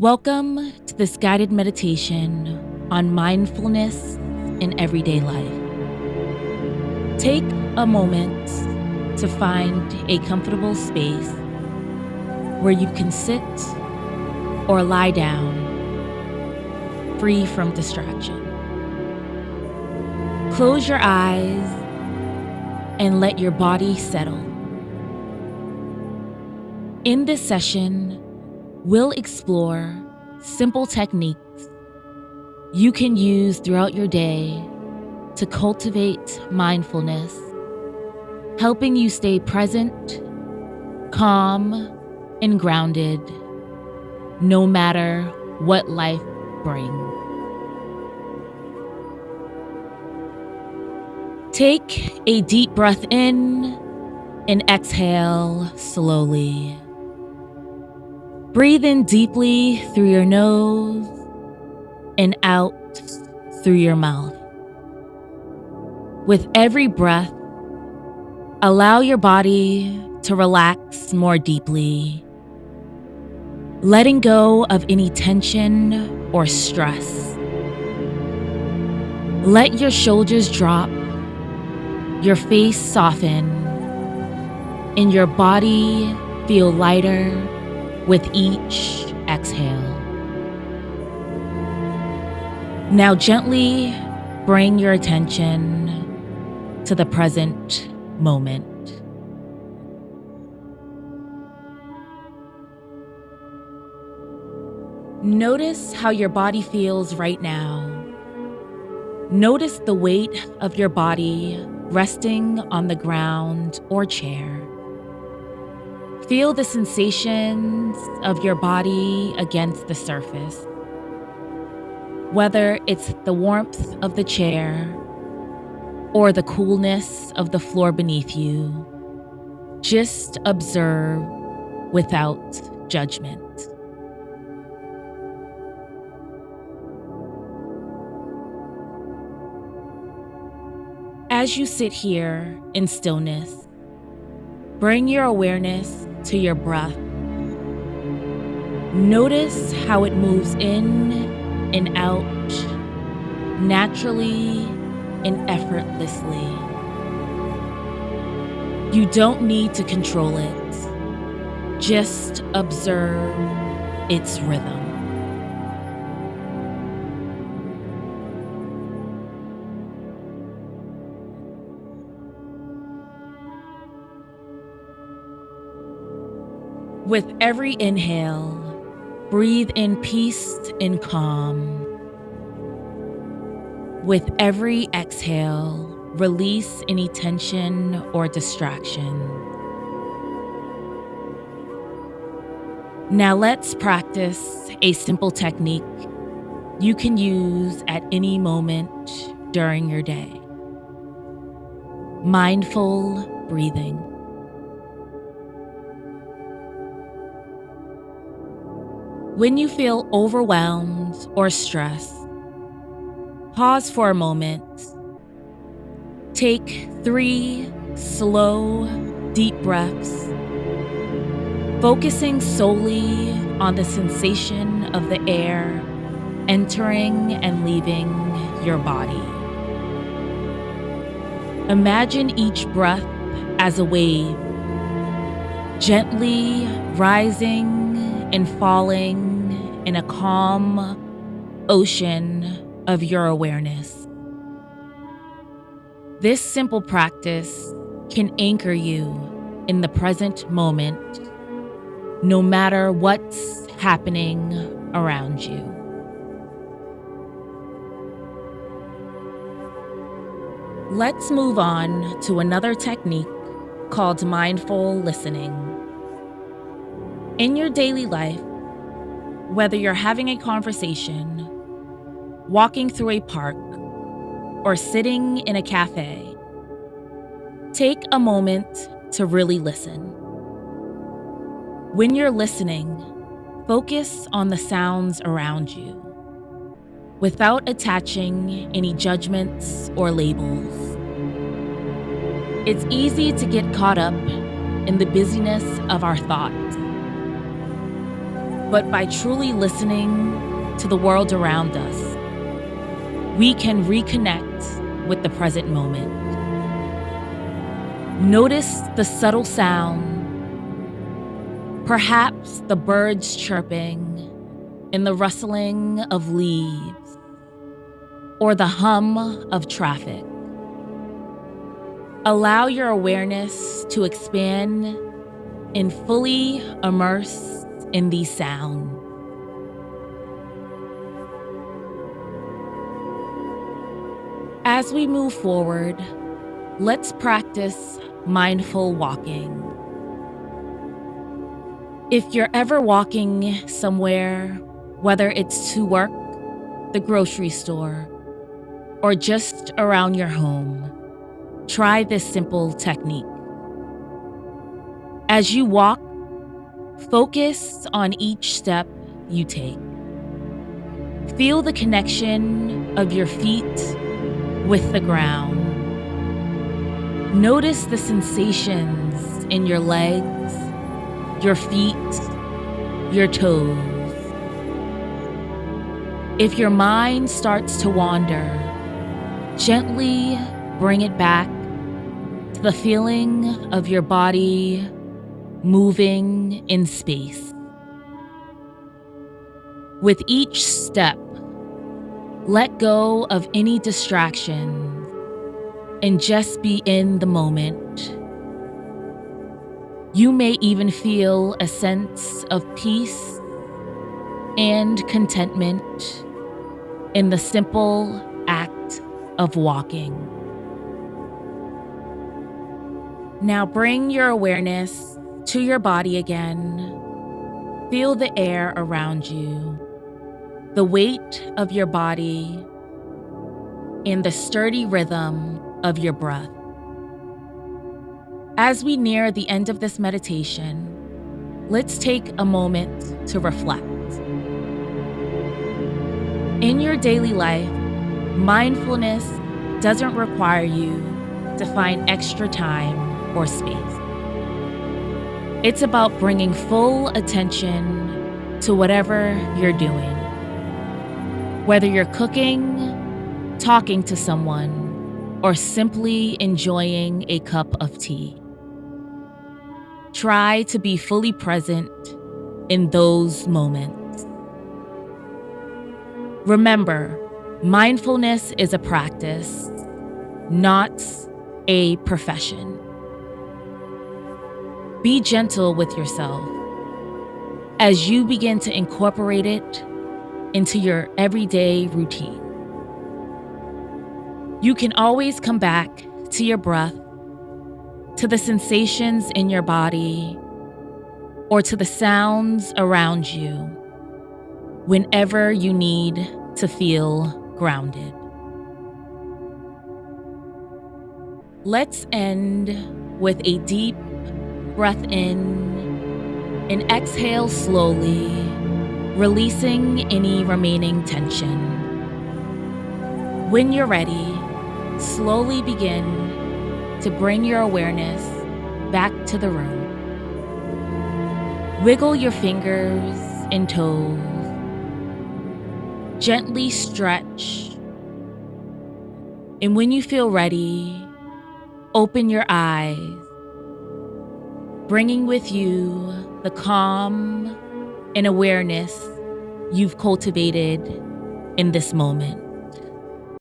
Welcome to this guided meditation on mindfulness in everyday life. Take a moment to find a comfortable space where you can sit or lie down, free from distraction. Close your eyes and let your body settle. In this session, we'll explore simple techniques you can use throughout your day to cultivate mindfulness, helping you stay present, calm, and grounded, no matter what life brings. Take a deep breath in and exhale slowly. Breathe in deeply through your nose and out through your mouth. With every breath, allow your body to relax more deeply, letting go of any tension or stress. Let your shoulders drop, your face soften, and your body feel lighter with each exhale. Now gently bring your attention to the present moment. Notice how your body feels right now. Notice the weight of your body resting on the ground or chair. Feel the sensations of your body against the surface. Whether it's the warmth of the chair or the coolness of the floor beneath you, just observe without judgment. As you sit here in stillness, bring your awareness to your breath. Notice how it moves in and out naturally and effortlessly. You don't need to control it. Just observe its rhythm. With every inhale, breathe in peace and calm. With every exhale, release any tension or distraction. Now let's practice a simple technique you can use at any moment during your day. Mindful breathing. When you feel overwhelmed or stressed, pause for a moment. Take 3 slow, deep breaths, focusing solely on the sensation of the air entering and leaving your body. Imagine each breath as a wave, gently rising and falling in a calm ocean of your awareness. This simple practice can anchor you in the present moment, no matter what's happening around you. Let's move on to another technique called mindful listening. In your daily life, whether you're having a conversation, walking through a park, or sitting in a cafe, take a moment to really listen. When you're listening, focus on the sounds around you, without attaching any judgments or labels. It's easy to get caught up in the busyness of our thoughts. but by truly listening to the world around us, we can reconnect with the present moment. Notice the subtle sound, perhaps the birds chirping and the rustling of leaves, or the hum of traffic. Allow your awareness to expand and fully immerse in these sounds. As we move forward, let's practice mindful walking. If you're ever walking somewhere, whether it's to work, the grocery store, or just around your home, try this simple technique. As you walk, focus on each step you take. Feel the connection of your feet with the ground. Notice the sensations in your legs, your feet, your toes. If your mind starts to wander, gently bring it back to the feeling of your body moving in space. With each step, let go of any distractions and just be in the moment. You may even feel a sense of peace and contentment in the simple act of walking. Now bring your awareness to your body again. Feel the air around you, the weight of your body, and the sturdy rhythm of your breath. As we near the end of this meditation, let's take a moment to reflect. In your daily life, mindfulness doesn't require you to find extra time or space. It's about bringing full attention to whatever you're doing. Whether you're cooking, talking to someone, or simply enjoying a cup of tea. Try to be fully present in those moments. Remember, mindfulness is a practice, not a profession. Be gentle with yourself as you begin to incorporate it into your everyday routine. You can always come back to your breath, to the sensations in your body, or to the sounds around you whenever you need to feel grounded. Let's end with a deep breath in and exhale slowly, releasing any remaining tension. When you're ready, slowly begin to bring your awareness back to the room. Wiggle your fingers and toes. Gently stretch. And when you feel ready, open your eyes, bringing with you the calm and awareness you've cultivated in this moment.